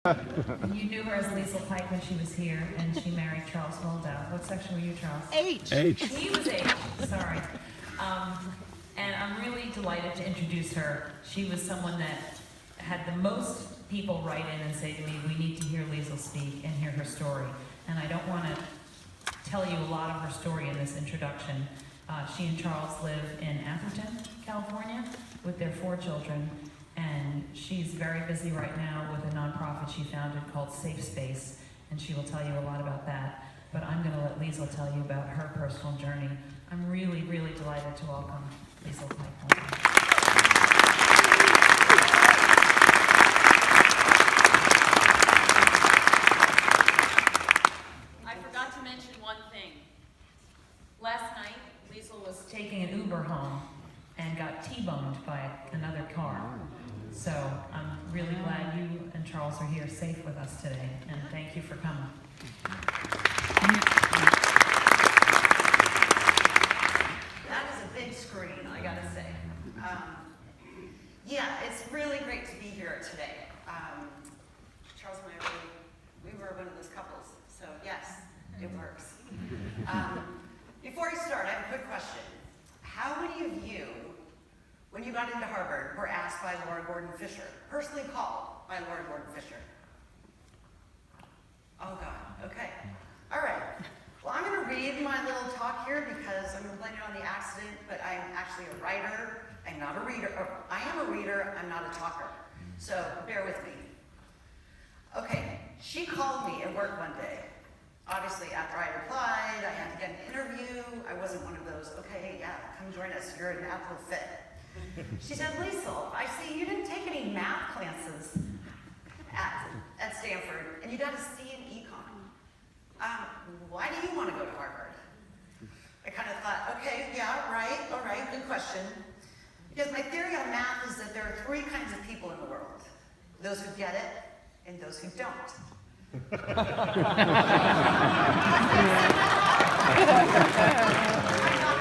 You knew her as Liesl Pike when she was here, and she married Charles Holdout. What section were you, Charles? H. He was H, sorry. And I'm really delighted to introduce her. She was someone that had the most people write in and say to me, we need to hear Liesl speak and hear her story. And I don't want to tell you a lot of her story in this introduction. She and Charles live in Atherton, California, with their 4 children. And she's very busy right now with a nonprofit she founded called Safe Space, and she will tell you a lot about that. But I'm going to let Liesl tell you about her personal journey. I'm really, really delighted to welcome Liesl Pike. I forgot to mention one thing. Last night, Liesl was taking an Uber home and got T-boned by another car. So I'm really glad you and Charles are here safe with us today, and thank you for coming. That is a big screen, I gotta say. Yeah, it's really great to be here today. Charles and I we were one of those couples, so yes, it works. Before I start, I have a quick question. How many of you, when you got into Harvard, were asked by Laura Gordon Fisher, personally called by Laura Gordon Fisher? Oh God, okay. All right. Well, I'm gonna read my little talk here because I'm gonna blame it on the accident, but I'm actually a writer. I'm not a reader, or I am a reader, I'm not a talker. So bear with me. Okay, she called me at work one day. Obviously, after I applied, I had to get an interview. I wasn't one of those, okay, yeah, come join us, you're a natural fit. She said, Liesl, I see you didn't take any math classes at Stanford, and you got a C in econ. Why do you want to go to Harvard? I kind of thought, okay, yeah, right, all right, good question. Because my theory on math is that there are 3 kinds of people in the world. Those who get it, and those who don't. I'm not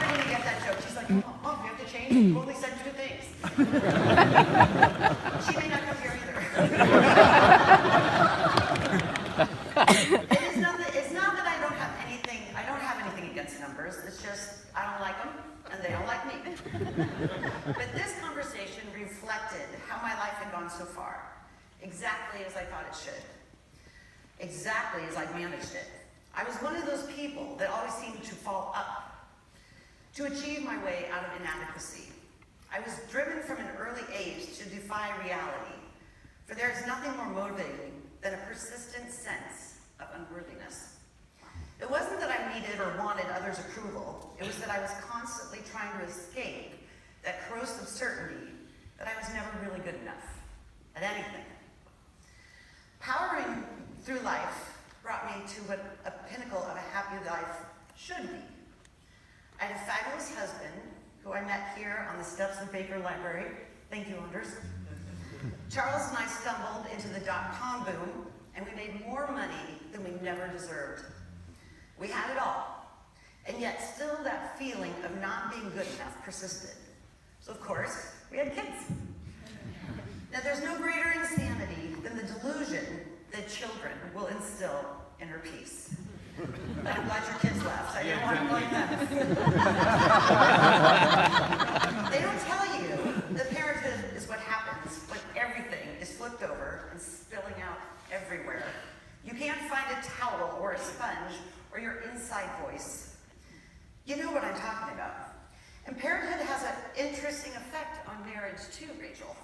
going to get that joke. She's like, oh, you have to change? You only said 2 things. She may not come here either. It's not that I don't have anything against numbers. It's just, I don't like them, and they don't like me. But this conversation reflected how my life had gone so far, exactly as I thought it should. Exactly as I managed it. I was one of those people that always seemed to fall up, to achieve my way out of inadequacy. I was driven from an early age to defy reality, for there is nothing more motivating than a persistent sense of unworthiness. It wasn't that I needed or wanted others' approval, it was that I was constantly trying to escape that corrosive certainty that I was never really good enough at anything. Powering through life brought me to what a pinnacle of a happy life should be. I had a fabulous husband who I met here on the steps of Baker Library. Thank you, Anders. Charles and I stumbled into the dot-com boom, and we made more money than we never deserved. We had it all, and yet still that feeling of not being good enough persisted. So of course, we had kids. Now there's no greater insanity than the delusion that children will instill inner peace. I'm glad your kids left. I didn't want to blame them. They don't tell you that parenthood is what happens when everything is flipped over and spilling out everywhere. You can't find a towel or a sponge or your inside voice. You know what I'm talking about. And parenthood has an interesting effect on marriage too, Rachel.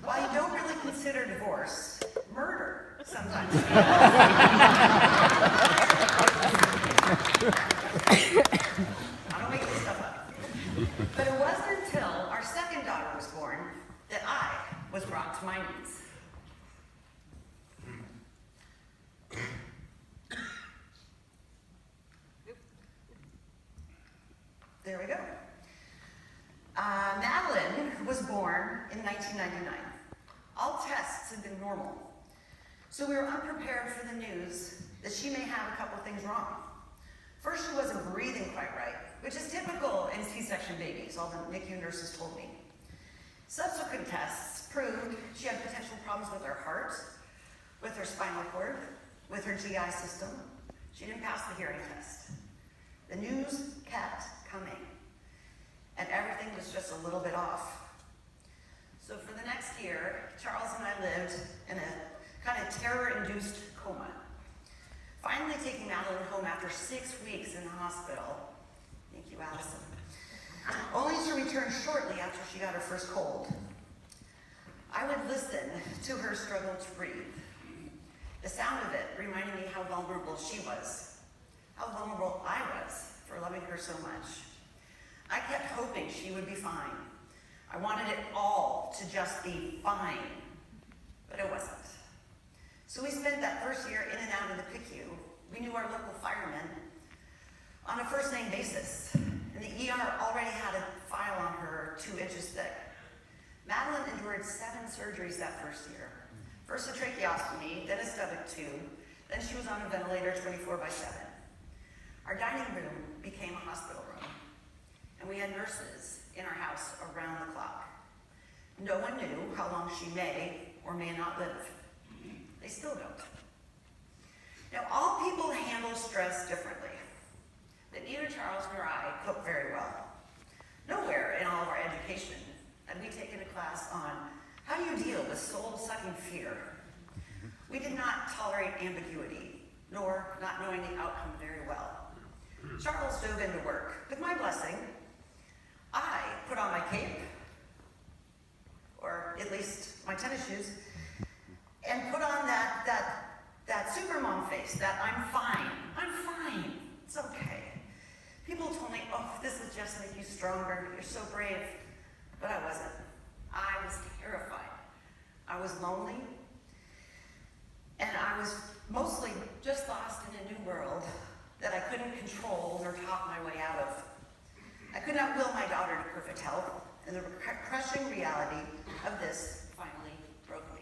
While you don't really consider divorce, murder sometimes. I don't make this stuff up. But it wasn't until our second daughter was born that I was brought to my knees. There we go. Madeline was born in 1999. All tests had been normal. So we were unprepared for the news that she may have a couple things wrong. First, she wasn't breathing quite right, which is typical in C-section babies, all the NICU nurses told me. Subsequent tests proved she had potential problems with her heart, with spinal cord with her GI system. She didn't pass the hearing test. The news kept coming, and everything was just a little bit off. So for the next year, Charles and I lived in a kind of terror-induced coma. Finally taking Madeline home after 6 weeks in the hospital. Thank you, Allison. Only to return shortly after she got her first cold. I would listen to her struggle to breathe. The sound of it reminded me how vulnerable she was, how vulnerable I was for loving her so much. I kept hoping she would be fine. I wanted it all to just be fine, but it wasn't. So we spent that first year in and out of the PICU. We knew our local firemen on a first-name basis, and the ER already had a file on her 2 inches thick. Madeline endured 7 surgeries that first year. First a tracheostomy, then a stomach tube, then she was on a ventilator 24/7. Our dining room became a hospital room, and we had nurses in our house around the clock. No one knew how long she may or may not live. They still don't. Now, all people handle stress differently, but neither Charles nor I cope very well. Nowhere in all of our education had we taken a class on how do you deal with soul-sucking fear. We did not tolerate ambiguity, nor not knowing the outcome very well. Charles dove into work. With my blessing, I put on my cape, or at least my tennis shoes, and put on that super mom face, that I'm fine, it's okay. People told me, oh, this will just make you stronger, you're so brave, but I wasn't. I was terrified. I was lonely, and I was mostly just lost in a new world that I couldn't control or talk my way out of. I could not will my daughter to perfect health, and the crushing reality of this finally broke me.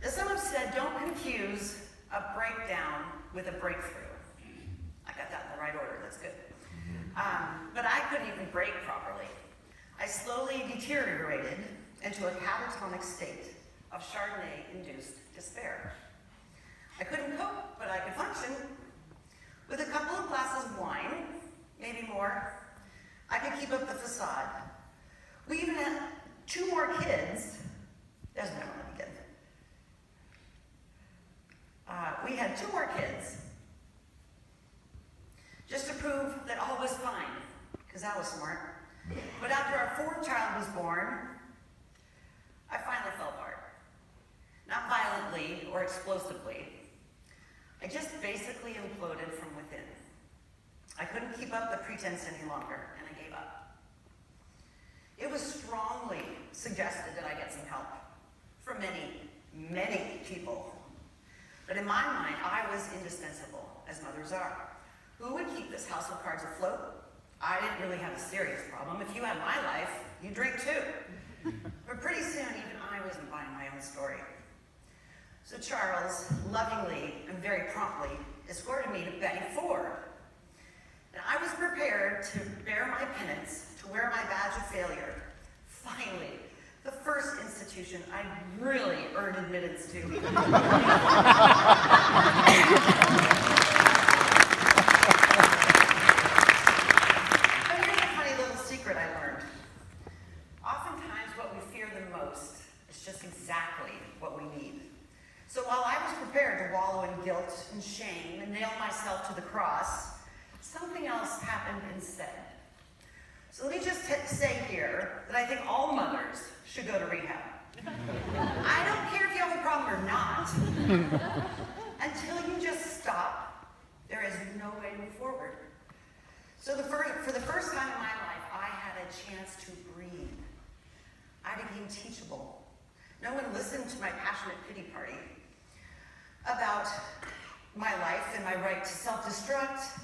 As some have said, don't confuse a breakdown with a breakthrough. I got that in the right order, that's good. But I couldn't even break properly. I slowly deteriorated into a catatonic state of Chardonnay-induced despair. I couldn't cope, but I could function. With a couple of glasses of wine, maybe more, I could keep up the facade. We even had 2 more kids. There's no one again. We had 2 more kids, just to prove that all was fine, because I was smart. But after our 4th child was born, I finally fell apart. Not violently or explosively. I just basically imploded from within. I couldn't keep up the pretense any longer, and I gave up. It was strongly suggested that I get some help from many, many people. But in my mind, I was indispensable, as mothers are. Who would keep this house of cards afloat? I didn't really have a serious problem. If you had my life, you drink too. But pretty soon, even I wasn't buying my own story. So Charles, lovingly and very promptly, escorted me to Betty Ford. And I was prepared to bear my penance, to wear my badge of failure. Finally, the first institution I really earned admittance to. But here's a funny little secret I learned. Oftentimes what we fear the most is just exactly what we need. So while I was prepared to wallow in guilt and shame and nail myself to the cross, something else happened instead. So let me just say here that I think all mothers should go to rehab. I don't care if you have a problem or not. Until you just stop, there is no way to move forward. So for the first time in my life, I had a chance to breathe. I became teachable. No one listened to my passionate pity party about my life and my right to self-destruct.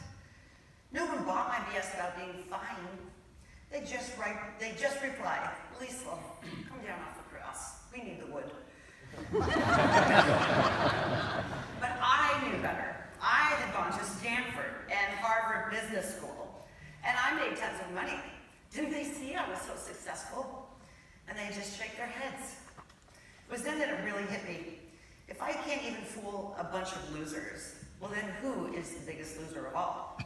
No one bought my BS about being fine. They just reply, Liesl, come down off the cross. We need the wood. But I knew better. I had gone to Stanford and Harvard Business School, and I made tons of money. Didn't they see I was so successful? And they just shake their heads. It was then that it really hit me. can't even fool a bunch of losers, well then who is the biggest loser of all?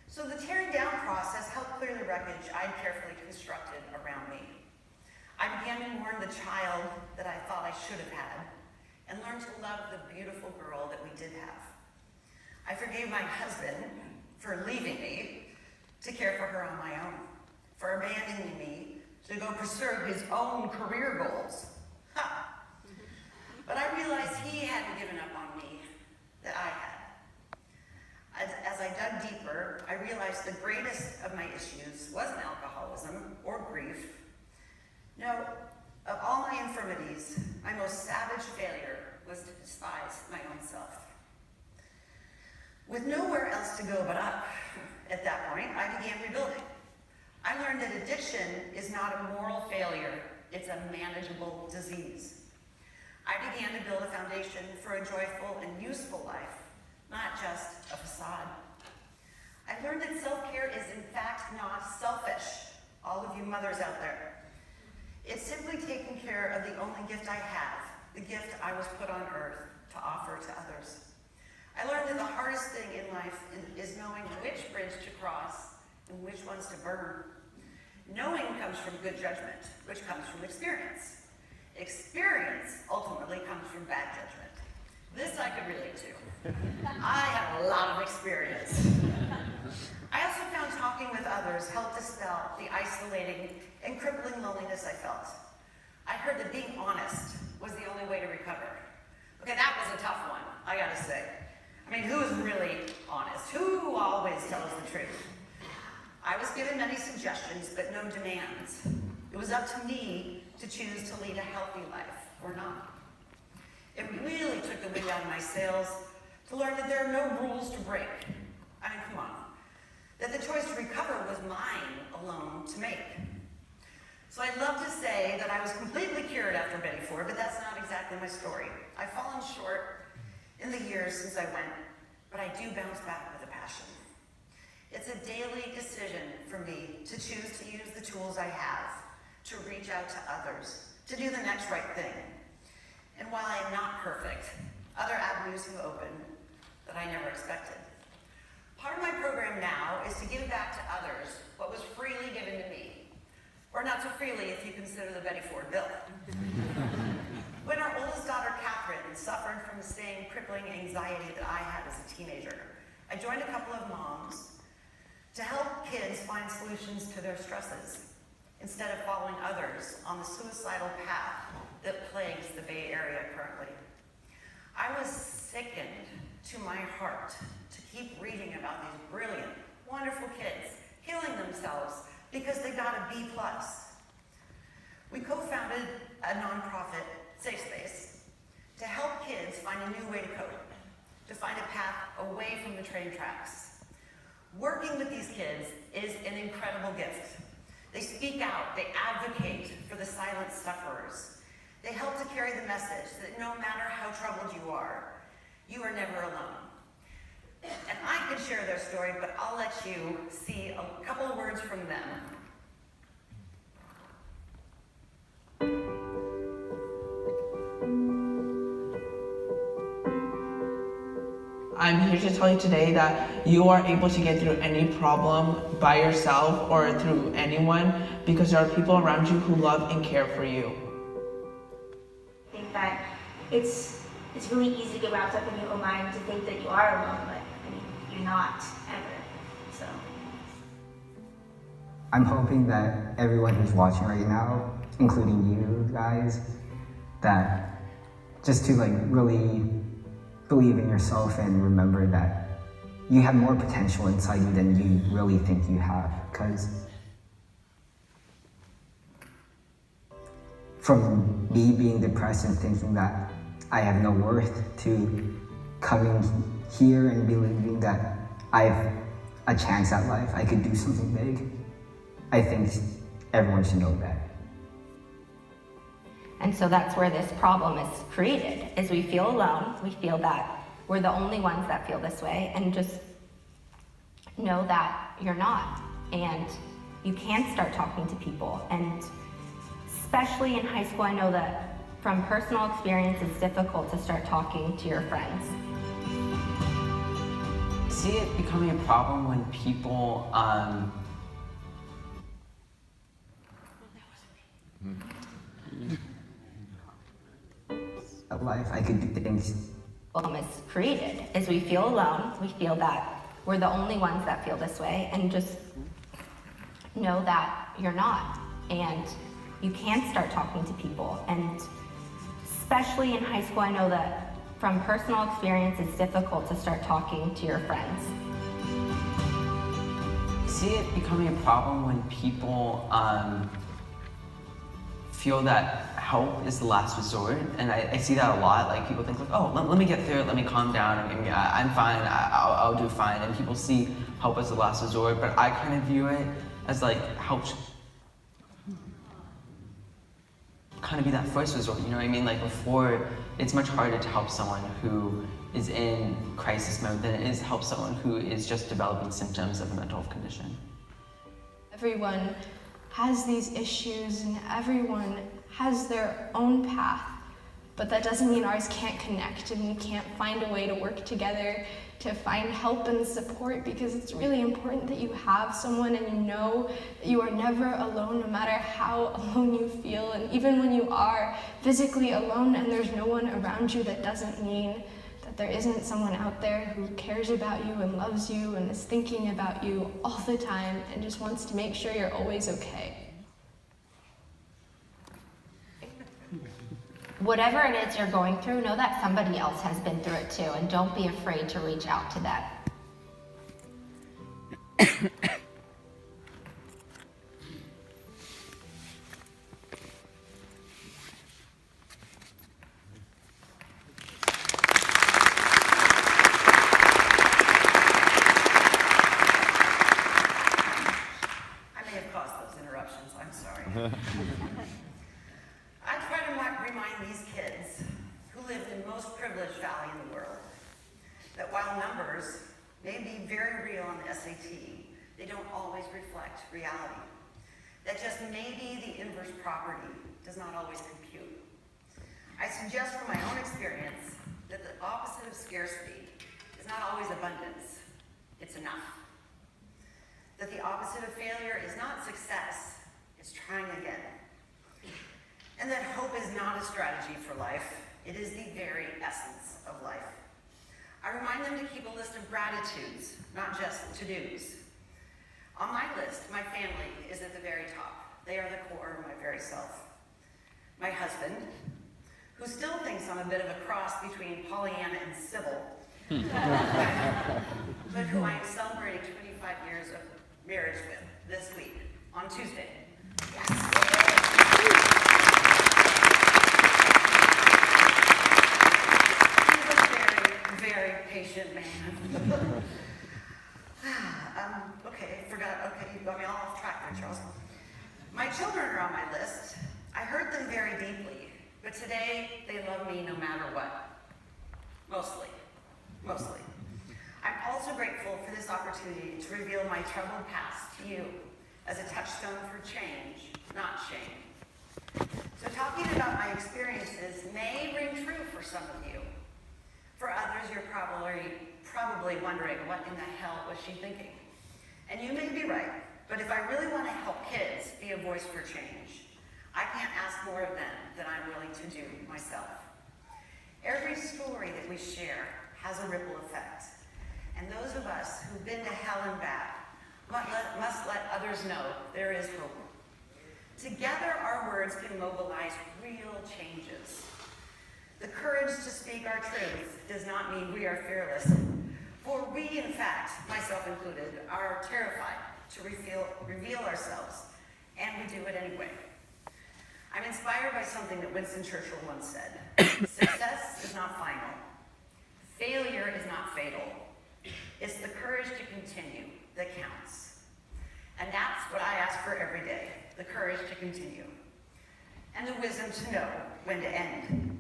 So the tearing down process helped clear the wreckage I'd carefully constructed around me. I began to mourn the child that I thought I should have had, and learned to love the beautiful girl that we did have. I forgave my husband for leaving me to care for her on my own, for abandoning me to go pursue his own career goals. Ha! But I realized he hadn't given up on me, that I had. As I dug deeper, I realized the greatest of my issues wasn't alcoholism or grief. No, of all my infirmities, my most savage failure was to despise my own self. With nowhere else to go but up, at that point, I began rebuilding. I learned that addiction is not a moral failure, it's a manageable disease. I began to build a foundation for a joyful and useful life, not just a facade. I learned that self-care is in fact not selfish, all of you mothers out there. It's simply taking care of the only gift I have, the gift I was put on earth to offer to others. I learned that the hardest thing in life is knowing which bridge to cross and which ones to burn. Knowing comes from good judgment, which comes from experience. Experience ultimately comes from bad judgment. This I could relate to. I have a lot of experience. I also found talking with others helped dispel the isolating and crippling loneliness I felt. I heard that being honest was the only way to recover. Okay, that was a tough one, I gotta say. I mean, who is really honest? Who always tells the truth? I was given many suggestions, but no demands. It was up to me to choose to lead a healthy life or not. It really took the wind out of my sails to learn that there are no rules to break. I mean, come on. That the choice to recover was mine alone to make. So I'd love to say that I was completely cured after Betty Ford, but that's not exactly my story. I've fallen short in the years since I went, but I do bounce back with a passion. It's a daily decision for me to choose to use the tools I have, to reach out to others, to do the next right thing. And while I am not perfect, other avenues have opened that I never expected. Part of my program now is to give back to others what was freely given to me, or not so freely if you consider the Betty Ford bill. When our oldest daughter, Catherine, suffered from the same crippling anxiety that I had as a teenager, I joined a couple of moms to help kids find solutions to their stresses, instead of following others on the suicidal path that plagues the Bay Area currently. I was sickened to my heart to keep reading about these brilliant, wonderful kids killing themselves because they got a B+. We co-founded a nonprofit safe space to help kids find a new way to cope, to find a path away from the train tracks. Working with these kids is an incredible gift. They speak out, they advocate for the silent sufferers. They help to carry the message that no matter how troubled you are never alone. And I could share their story, but I'll let you see a couple of words from them. I'm here to tell you today that you are able to get through any problem by yourself or through anyone because there are people around you who love and care for you. I think that it's really easy to get wrapped up in your own mind to think that you are alone, but I mean, you're not ever. So I'm hoping that everyone who's watching right now, including you guys, that just to really believe in yourself and remember that you have more potential inside you than you really think you have. Because from me being depressed and thinking that I have no worth to coming here and believing that I have a chance at life, I could do something big, I think everyone should know that. And so that's where this problem is created, is we feel alone, we feel that we're the only ones that feel this way, and just know that you're not. And you can start talking to people, and especially in high school, I know that from personal experience, it's difficult to start talking to your friends. See it becoming a problem when people life, I could do things. Problem is created is we feel alone. We feel that we're the only ones that feel this way, and just know that you're not, and you can start talking to people. And especially in high school, I know that from personal experience, it's difficult to start talking to your friends. See it becoming a problem when people feel that help is the last resort, and I see that a lot. Like, people think like, oh, let me get through it, let me calm down, I'm fine, I'll do fine, and people see help as the last resort, but I kind of view it as like help kind of be that first resort, you know what I mean? Like, before, it's much harder to help someone who is in crisis mode than it is to help someone who is just developing symptoms of a mental health condition. Everyone has these issues and everyone has their own path, but that doesn't mean ours can't connect and we can't find a way to work together to find help and support, because it's really important that you have someone and you know that you are never alone, no matter how alone you feel. And even when you are physically alone and there's no one around you, that doesn't mean that there isn't someone out there who cares about you and loves you and is thinking about you all the time and just wants to make sure you're always okay. Whatever it is you're going through, know that somebody else has been through it too, and don't be afraid to reach out to them. I may have caused those interruptions, I'm sorry. I try to remind these kids who live in the most privileged valley in the world that while numbers may be very real on the SAT, they don't always reflect reality. That just maybe the inverse property does not always compute. I suggest from my own experience that the opposite of scarcity is not always abundance, it's enough. That the opposite of failure is not success, it's trying again. And that hope is not a strategy for life, it is the very essence of life. I remind them to keep a list of gratitudes, not just to-dos. On my list, my family is at the very top. They are the core of my very self. My husband, who still thinks I'm a bit of a cross between Pollyanna and Sybil, but who I am celebrating 25 years of marriage with this week, on Tuesday. Yes. Very patient man. Okay, you got me all off track there, Charles. My children are on my list. I hurt them very deeply, but today they love me no matter what. Mostly. I'm also grateful for this opportunity to reveal my troubled past to you as a touchstone for change, not shame. So talking about my experiences may ring true for some of you. For others, you're probably wondering, what in the hell was she thinking? And you may be right, but if I really want to help kids be a voice for change, I can't ask more of them than I'm willing to do myself. Every story that we share has a ripple effect, and those of us who've been to hell and back must let others know there is hope. Together, our words can mobilize real changes. The courage to speak our truth does not mean we are fearless, for we, in fact, myself included, are terrified to reveal ourselves, and we do it anyway. I'm inspired by something that Winston Churchill once said. Success is not final. Failure is not fatal. It's the courage to continue that counts. And that's what I ask for every day, the courage to continue. And the wisdom to know when to end,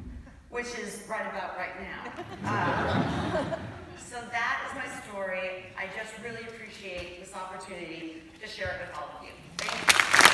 which is right about right now. So that is my story. I just really appreciate this opportunity to share it with all of you. Thank you.